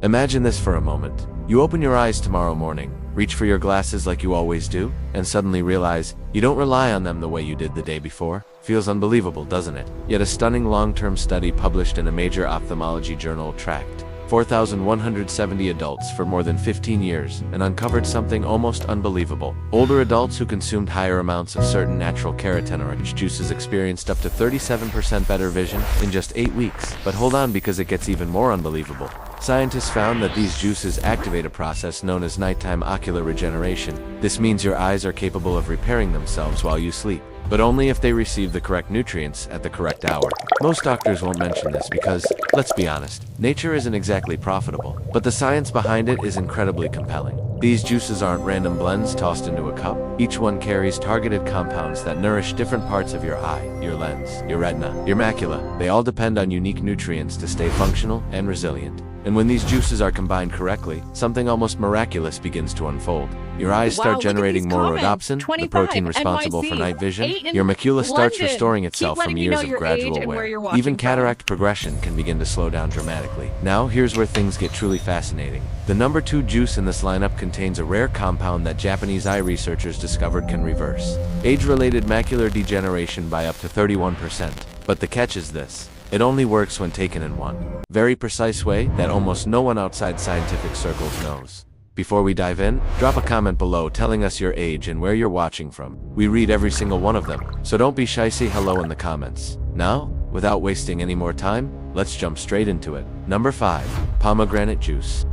Imagine this for a moment. You open your eyes tomorrow morning, reach for your glasses like you always do, and suddenly realize you don't rely on them the way you did the day before. Feels unbelievable, doesn't it? Yet a stunning long-term study published in a major ophthalmology journal tracked 4,170 adults for more than 15 years and uncovered something almost unbelievable. Older adults who consumed higher amounts of certain natural carotenoid juices experienced up to 37% better vision in just 8 weeks. But hold on, because it gets even more unbelievable. Scientists found that these juices activate a process known as nighttime ocular regeneration. This means your eyes are capable of repairing themselves while you sleep, but only if they receive the correct nutrients at the correct hour. Most doctors won't mention this because, let's be honest, nature isn't exactly profitable, but the science behind it is incredibly compelling. These juices aren't random blends tossed into a cup. Each one carries targeted compounds that nourish different parts of your eye, your lens, your retina, your macula. They all depend on unique nutrients to stay functional and resilient. And when these juices are combined correctly, something almost miraculous begins to unfold. Your eyes start generating more rhodopsin, the protein responsible for night vision. Your macula starts restoring itself from years of gradual wear. Even cataract progression can begin to slow down dramatically. Now, here's where things get truly fascinating. The number 2 juice in this lineup contains a rare compound that Japanese eye researchers discovered can reverse age-related macular degeneration by up to 31%. But the catch is this: it only works when taken in one very precise way that almost no one outside scientific circles knows. Before we dive in, drop a comment below telling us your age and where you're watching from. We read every single one of them, so don't be shy, say hello in the comments. Now, without wasting any more time, let's jump straight into it. Number 5. Pomegranate juice.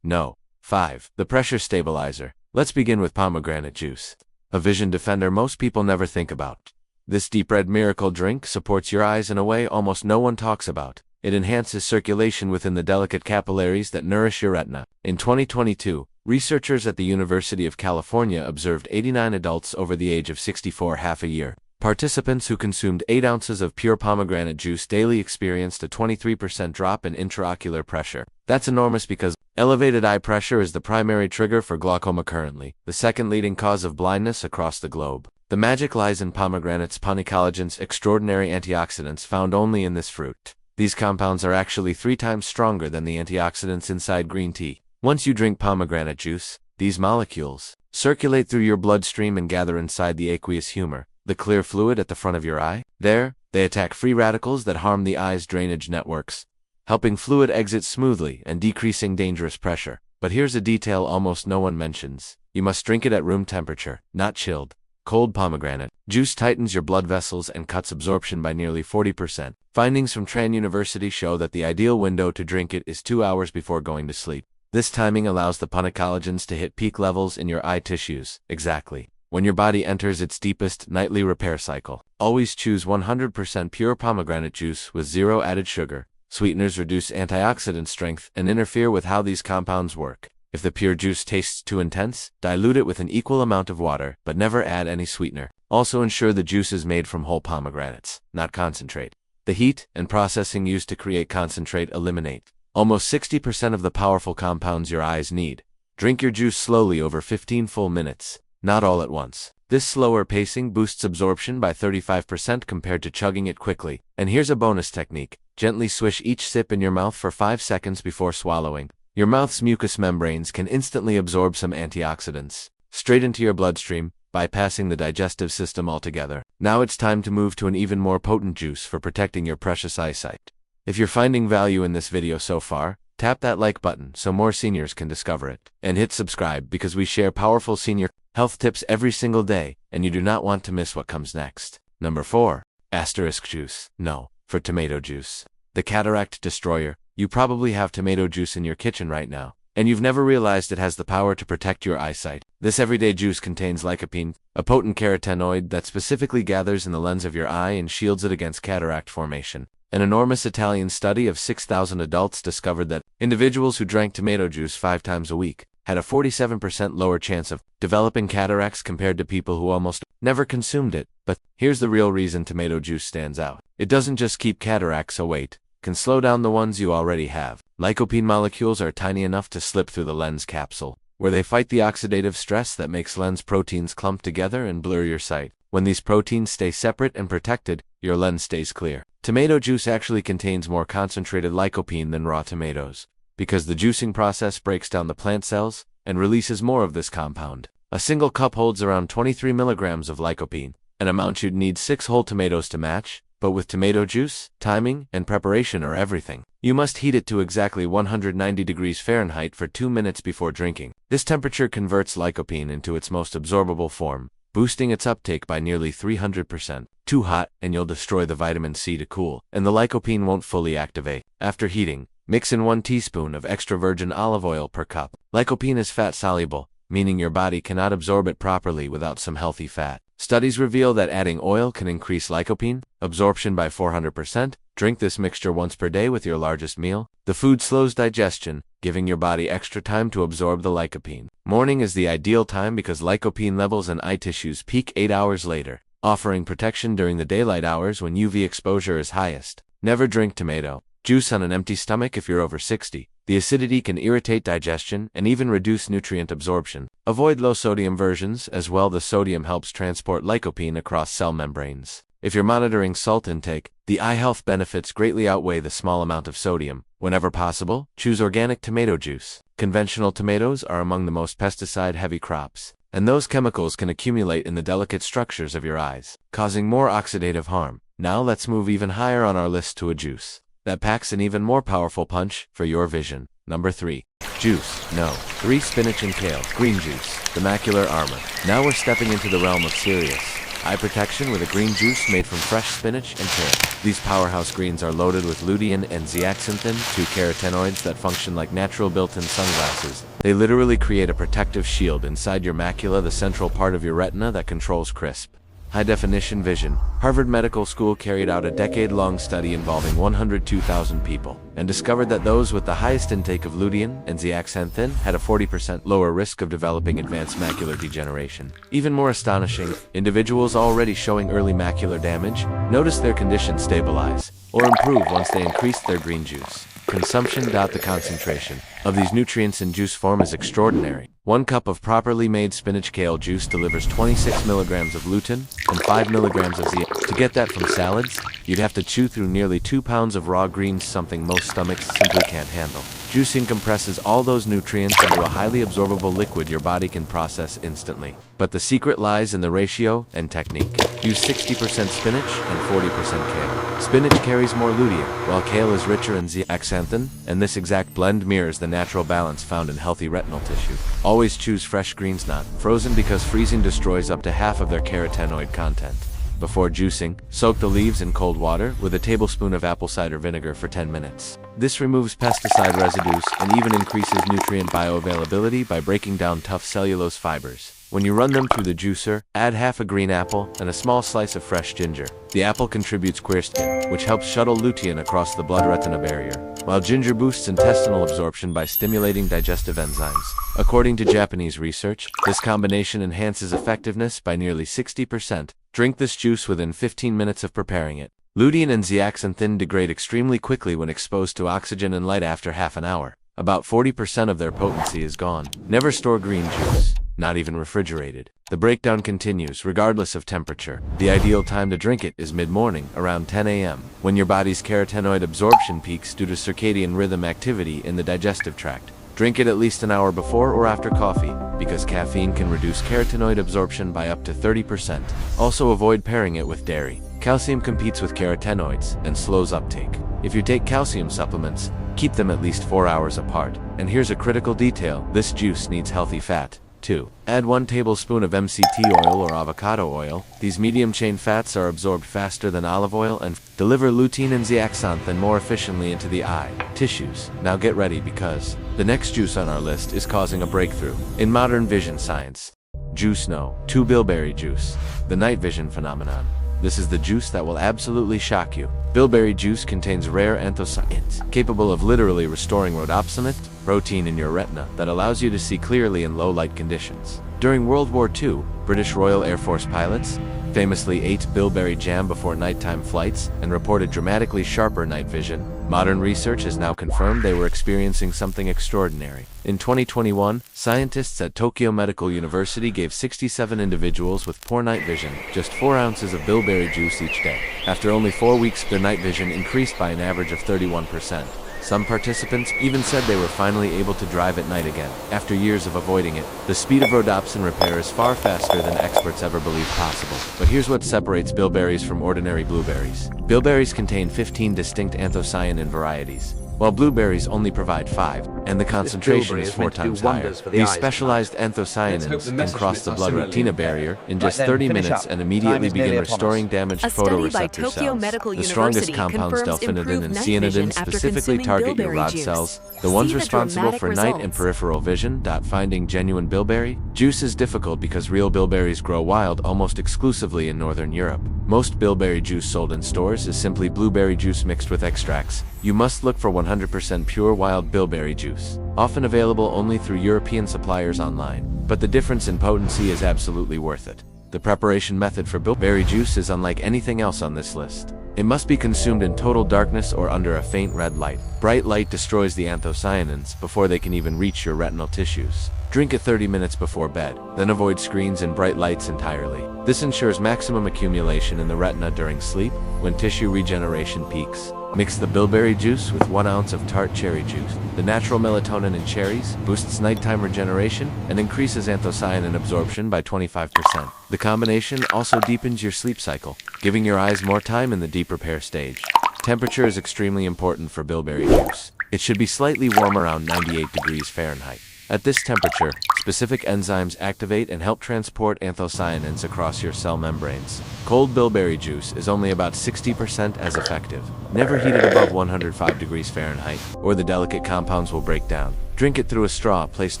No. 5. The pressure stabilizer. Let's begin with pomegranate juice, a vision defender most people never think about. This deep red miracle drink supports your eyes in a way almost no one talks about. It enhances circulation within the delicate capillaries that nourish your retina. In 2022, researchers at the University of California observed 89 adults over the age of 64 half a year. Participants who consumed 8 ounces of pure pomegranate juice daily experienced a 23% drop in intraocular pressure. That's enormous because elevated eye pressure is the primary trigger for glaucoma currently, the second leading cause of blindness across the globe. The magic lies in pomegranate's polycollagens, extraordinary antioxidants found only in this fruit. These compounds are actually 3 times stronger than the antioxidants inside green tea. Once you drink pomegranate juice, these molecules circulate through your bloodstream and gather inside the aqueous humor, the clear fluid at the front of your eye. There, they attack free radicals that harm the eye's drainage networks, helping fluid exit smoothly and decreasing dangerous pressure. But here's a detail almost no one mentions. You must drink it at room temperature, not chilled. Cold pomegranate juice tightens your blood vessels and cuts absorption by nearly 40%. Findings from Tran University show that the ideal window to drink it is 2 hours before going to sleep. This timing allows the polycollagens to hit peak levels in your eye tissues, exactly when your body enters its deepest nightly repair cycle. Always choose 100% pure pomegranate juice with 0 added sugar. Sweeteners reduce antioxidant strength and interfere with how these compounds work. If the pure juice tastes too intense, dilute it with an equal amount of water, but never add any sweetener. Also ensure the juice is made from whole pomegranates, not concentrate. The heat and processing used to create concentrate eliminate almost 60% of the powerful compounds your eyes need. Drink your juice slowly over 15 full minutes, not all at once. This slower pacing boosts absorption by 35% compared to chugging it quickly. And here's a bonus technique. Gently swish each sip in your mouth for 5 seconds before swallowing. Your mouth's mucous membranes can instantly absorb some antioxidants straight into your bloodstream, bypassing the digestive system altogether. Now it's time to move to an even more potent juice for protecting your precious eyesight. If you're finding value in this video so far, tap that like button so more seniors can discover it. And hit subscribe because we share powerful senior health tips every single day, and you do not want to miss what comes next. Number 4. Asterisk juice. No. For tomato juice. The cataract destroyer. You probably have tomato juice in your kitchen right now, and you've never realized it has the power to protect your eyesight. This everyday juice contains lycopene, a potent carotenoid that specifically gathers in the lens of your eye and shields it against cataract formation. An enormous Italian study of 6,000 adults discovered that individuals who drank tomato juice 5 times a week had a 47% lower chance of developing cataracts compared to people who almost never consumed it. But here's the real reason tomato juice stands out. It doesn't just keep cataracts away, can slow down the ones you already have. Lycopene molecules are tiny enough to slip through the lens capsule, where they fight the oxidative stress that makes lens proteins clump together and blur your sight. When these proteins stay separate and protected, your lens stays clear. Tomato juice actually contains more concentrated lycopene than raw tomatoes, because the juicing process breaks down the plant cells and releases more of this compound. A single cup holds around 23 milligrams of lycopene, an amount you'd need 6 whole tomatoes to match, but with tomato juice, timing and preparation are everything. You must heat it to exactly 190 degrees Fahrenheit for 2 minutes before drinking. This temperature converts lycopene into its most absorbable form, boosting its uptake by nearly 300%. Too hot, and you'll destroy the vitamin C to cool, and the lycopene won't fully activate. After heating, mix in 1 teaspoon of extra virgin olive oil per cup. Lycopene is fat-soluble, meaning your body cannot absorb it properly without some healthy fat. Studies reveal that adding oil can increase lycopene absorption by 400%. Drink this mixture once per day with your largest meal. The food slows digestion, giving your body extra time to absorb the lycopene. Morning is the ideal time because lycopene levels in eye tissues peak 8 hours later, offering protection during the daylight hours when UV exposure is highest. Never drink tomato juice on an empty stomach if you're over 60. The acidity can irritate digestion and even reduce nutrient absorption. Avoid low-sodium versions as well. The sodium helps transport lycopene across cell membranes. If you're monitoring salt intake, the eye health benefits greatly outweigh the small amount of sodium. Whenever possible, choose organic tomato juice. Conventional tomatoes are among the most pesticide-heavy crops, and those chemicals can accumulate in the delicate structures of your eyes, causing more oxidative harm. Now let's move even higher on our list to a juice that packs an even more powerful punch for your vision. Number 3. Juice. No. 3. Spinach and kale. Green juice. The macular armor. Now we're stepping into the realm of serious eye protection with a green juice made from fresh spinach and kale. These powerhouse greens are loaded with lutein and zeaxanthin, 2 carotenoids that function like natural built-in sunglasses. They literally create a protective shield inside your macula, the central part of your retina that controls crisp, high-definition vision. Harvard Medical School carried out a decade-long study involving 102,000 people and discovered that those with the highest intake of lutein and zeaxanthin had a 40% lower risk of developing advanced macular degeneration. Even more astonishing, individuals already showing early macular damage noticed their condition stabilize or improve once they increased their green juice consumption. The concentration of these nutrients in juice form is extraordinary. 1 cup of properly made spinach kale juice delivers 26 milligrams of lutein and 5 milligrams of zeaxanthin. To get that from salads, you'd have to chew through nearly 2 pounds of raw greens, something most stomachs simply can't handle. Juicing compresses all those nutrients into a highly absorbable liquid your body can process instantly. But the secret lies in the ratio and technique. Use 60% spinach and 40% kale. Spinach carries more lutein, while kale is richer in zeaxanthin, and this exact blend mirrors the natural balance found in healthy retinal tissue. Always choose fresh greens, not frozen, because freezing destroys up to half of their carotenoid content. Before juicing, soak the leaves in cold water with a tablespoon of apple cider vinegar for 10 minutes. This removes pesticide residues and even increases nutrient bioavailability by breaking down tough cellulose fibers. When you run them through the juicer, add half a green apple and a small slice of fresh ginger. The apple contributes quercetin, which helps shuttle lutein across the blood-retina barrier, while ginger boosts intestinal absorption by stimulating digestive enzymes. According to Japanese research, this combination enhances effectiveness by nearly 60%. Drink this juice within 15 minutes of preparing it. Lutein and zeaxanthin degrade extremely quickly when exposed to oxygen and light. After half an hour, about 40% of their potency is gone. Never store green juice, not even refrigerated. The breakdown continues regardless of temperature. The ideal time to drink it is mid-morning, around 10 a.m., when your body's carotenoid absorption peaks due to circadian rhythm activity in the digestive tract. Drink it at least an hour before or after coffee, because caffeine can reduce carotenoid absorption by up to 30%. Also avoid pairing it with dairy. Calcium competes with carotenoids and slows uptake. If you take calcium supplements, keep them at least 4 hours apart. And here's a critical detail: this juice needs healthy fat. 2. Add 1 tablespoon of MCT oil or avocado oil. These medium-chain fats are absorbed faster than olive oil and deliver lutein and zeaxanthin more efficiently into the eye tissues. Now get ready, because the next juice on our list is causing a breakthrough in modern vision science. Juice No. 2. Bilberry juice. The night vision phenomenon. This is the juice that will absolutely shock you. Bilberry juice contains rare anthocyanins, capable of literally restoring rhodopsin, protein in your retina that allows you to see clearly in low-light conditions. During World War II, British Royal Air Force pilots famously ate bilberry jam before nighttime flights and reported dramatically sharper night vision. Modern research has now confirmed they were experiencing something extraordinary. In 2021, scientists at Tokyo Medical University gave 67 individuals with poor night vision just 4 ounces of bilberry juice each day. After only 4 weeks, their night vision increased by an average of 31%. Some participants even said they were finally able to drive at night again, after years of avoiding it. The speed of rhodopsin repair is far faster than experts ever believed possible. But here's what separates bilberries from ordinary blueberries. Bilberries contain 15 distinct anthocyanin varieties, while blueberries only provide 5, and the concentration is 4 times higher. These specialized anthocyanins can cross the blood-retina barrier in just 30 minutes and immediately begin restoring damaged photoreceptor cells. The strongest compounds, delphinidin and cyanidin, specifically target your rod cells, the ones responsible for night and peripheral vision. Finding genuine bilberry juice is difficult because real bilberries grow wild almost exclusively in northern Europe. Most bilberry juice sold in stores is simply blueberry juice mixed with extracts. You must look for 100% pure wild bilberry juice, often available only through European suppliers online. But the difference in potency is absolutely worth it. The preparation method for bilberry juice is unlike anything else on this list. It must be consumed in total darkness or under a faint red light. Bright light destroys the anthocyanins before they can even reach your retinal tissues. Drink it 30 minutes before bed, then avoid screens and bright lights entirely. This ensures maximum accumulation in the retina during sleep, when tissue regeneration peaks. Mix the bilberry juice with 1 ounce of tart cherry juice. The natural melatonin in cherries boosts nighttime regeneration and increases anthocyanin absorption by 25%. The combination also deepens your sleep cycle, giving your eyes more time in the deep repair stage. Temperature is extremely important for bilberry juice. It should be slightly warm, around 98 degrees Fahrenheit. At this temperature, specific enzymes activate and help transport anthocyanins across your cell membranes. Cold bilberry juice is only about 60% as effective. Never heat it above 105 degrees Fahrenheit, or the delicate compounds will break down. Drink it through a straw placed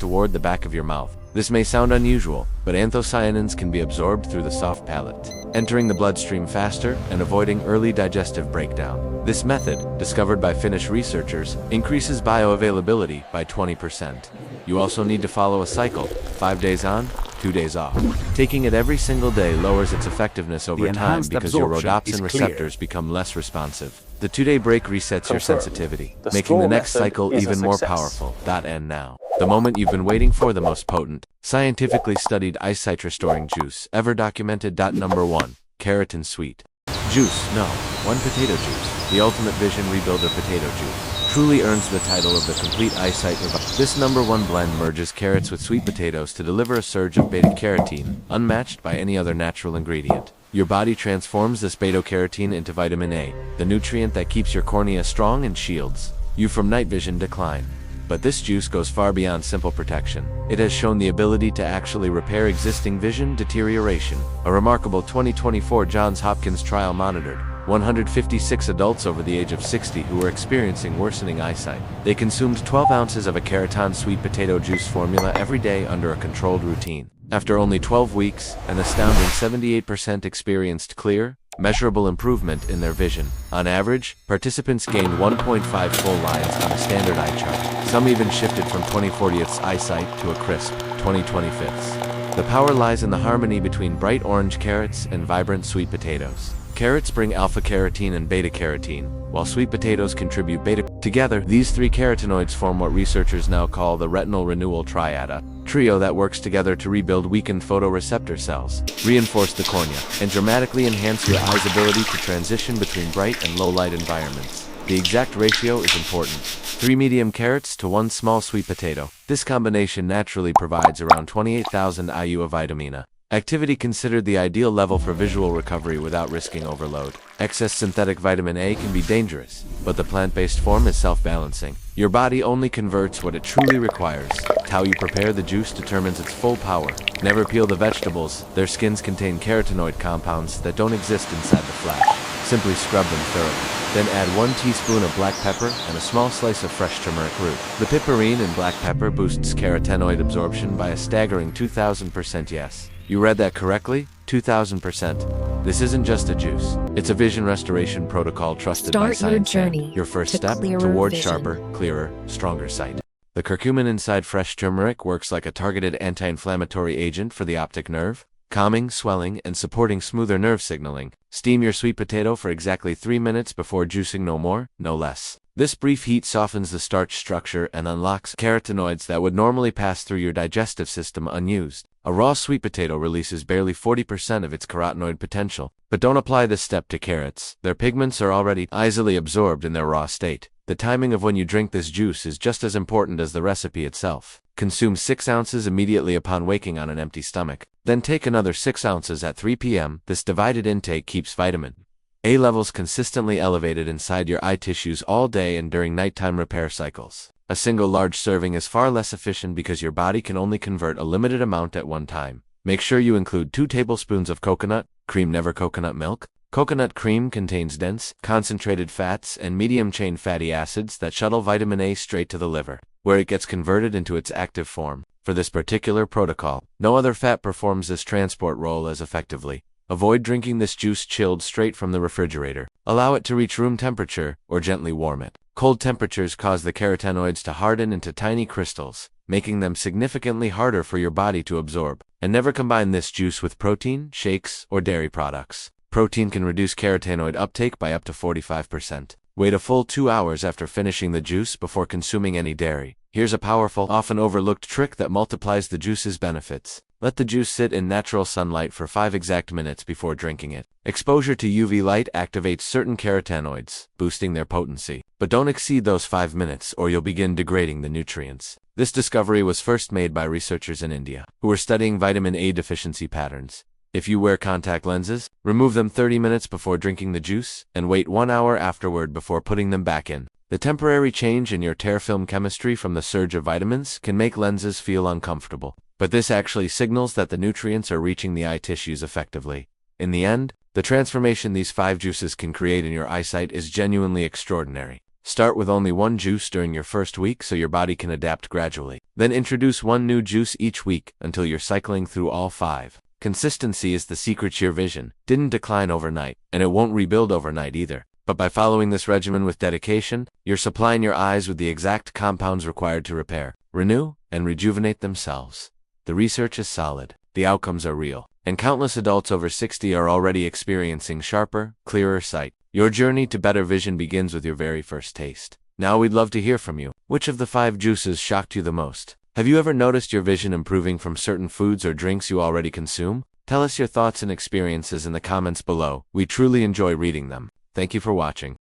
toward the back of your mouth. This may sound unusual, but anthocyanins can be absorbed through the soft palate, entering the bloodstream faster and avoiding early digestive breakdown. This method, discovered by Finnish researchers, increases bioavailability by 20%. You also need to follow a cycle, 5 days on, 2 days off. Taking it every single day lowers its effectiveness over time because your rhodopsin receptors become less responsive. The 2-day break resets your sensitivity, making the next cycle even more powerful. End now. The moment you've been waiting for, the most potent, scientifically studied eyesight-restoring juice ever documented. Number 1. Keratin Sweet Juice. No. 1 Potato Juice. The ultimate vision rebuilder potato juice truly earns the title of the complete eyesight reviver. This number 1 blend merges carrots with sweet potatoes to deliver a surge of beta-carotene, unmatched by any other natural ingredient. Your body transforms this beta-carotene into vitamin A, the nutrient that keeps your cornea strong and shields you from night vision decline. But this juice goes far beyond simple protection. It has shown the ability to actually repair existing vision deterioration. A remarkable 2024 Johns Hopkins trial monitored 156 adults over the age of 60 who were experiencing worsening eyesight. They consumed 12 ounces of a Keratin sweet potato juice formula every day under a controlled routine. After only 12 weeks, an astounding 78% experienced clear, measurable improvement in their vision. On average, participants gained 1.5 full lines on a standard eye chart. Some even shifted from 20/40ths eyesight to a crisp 20/25ths. The power lies in the harmony between bright orange carrots and vibrant sweet potatoes. Carrots bring alpha-carotene and beta-carotene, while sweet potatoes contribute beta. Together, these 3 carotenoids form what researchers now call the retinal renewal triad, a trio that works together to rebuild weakened photoreceptor cells, reinforce the cornea, and dramatically enhance your eye's ability to transition between bright and low-light environments. The exact ratio is important. 3 medium carrots to 1 small sweet potato. This combination naturally provides around 28,000 IU of vitamin A. Activity considered the ideal level for visual recovery without risking overload. Excess synthetic vitamin A can be dangerous, but the plant-based form is self-balancing. Your body only converts what it truly requires. How you prepare the juice determines its full power. Never peel the vegetables. Their skins contain carotenoid compounds that don't exist inside the flesh. Simply scrub them thoroughly. Then add 1 teaspoon of black pepper and a small slice of fresh turmeric root. The piperine in black pepper boosts carotenoid absorption by a staggering 2,000%. Yes, you read that correctly, 2,000%. This isn't just a juice. It's a vision restoration protocol trusted by science. Your first step toward sharper, clearer, stronger sight. The curcumin inside fresh turmeric works like a targeted anti-inflammatory agent for the optic nerve, calming, swelling, and supporting smoother nerve signaling. Steam your sweet potato for exactly 3 minutes before juicing, no more, no less. This brief heat softens the starch structure and unlocks carotenoids that would normally pass through your digestive system unused. A raw sweet potato releases barely 40% of its carotenoid potential. But don't apply this step to carrots. Their pigments are already easily absorbed in their raw state. The timing of when you drink this juice is just as important as the recipe itself. Consume 6 ounces immediately upon waking on an empty stomach. Then take another 6 ounces at 3 p.m. This divided intake keeps vitamin A levels consistently elevated inside your eye tissues all day and during nighttime repair cycles. A single large serving is far less efficient because your body can only convert a limited amount at one time. Make sure you include 2 tablespoons of coconut cream, never coconut milk. Coconut cream contains dense, concentrated fats and medium-chain fatty acids that shuttle vitamin A straight to the liver, where it gets converted into its active form. For this particular protocol, no other fat performs this transport role as effectively. Avoid drinking this juice chilled straight from the refrigerator. Allow it to reach room temperature or gently warm it. Cold temperatures cause the carotenoids to harden into tiny crystals, making them significantly harder for your body to absorb. And never combine this juice with protein, shakes, or dairy products. Protein can reduce carotenoid uptake by up to 45%. Wait a full 2 hours after finishing the juice before consuming any dairy. Here's a powerful, often overlooked trick that multiplies the juice's benefits. Let the juice sit in natural sunlight for 5 exact minutes before drinking it. Exposure to UV light activates certain carotenoids, boosting their potency. But don't exceed those 5 minutes or you'll begin degrading the nutrients. This discovery was first made by researchers in India, who were studying vitamin A deficiency patterns. If you wear contact lenses, remove them 30 minutes before drinking the juice, and wait 1 hour afterward before putting them back in. The temporary change in your tear film chemistry from the surge of vitamins can make lenses feel uncomfortable, but this actually signals that the nutrients are reaching the eye tissues effectively. In the end, the transformation these 5 juices can create in your eyesight is genuinely extraordinary. Start with only 1 juice during your first week so your body can adapt gradually. Then introduce 1 new juice each week until you're cycling through all 5. Consistency is the secret to your vision. Didn't decline overnight, and it won't rebuild overnight either. But by following this regimen with dedication, you're supplying your eyes with the exact compounds required to repair, renew, and rejuvenate themselves. The research is solid, the outcomes are real, and countless adults over 60 are already experiencing sharper, clearer sight. Your journey to better vision begins with your very first taste. Now we'd love to hear from you. Which of the 5 juices shocked you the most? Have you ever noticed your vision improving from certain foods or drinks you already consume? Tell us your thoughts and experiences in the comments below. We truly enjoy reading them. Thank you for watching.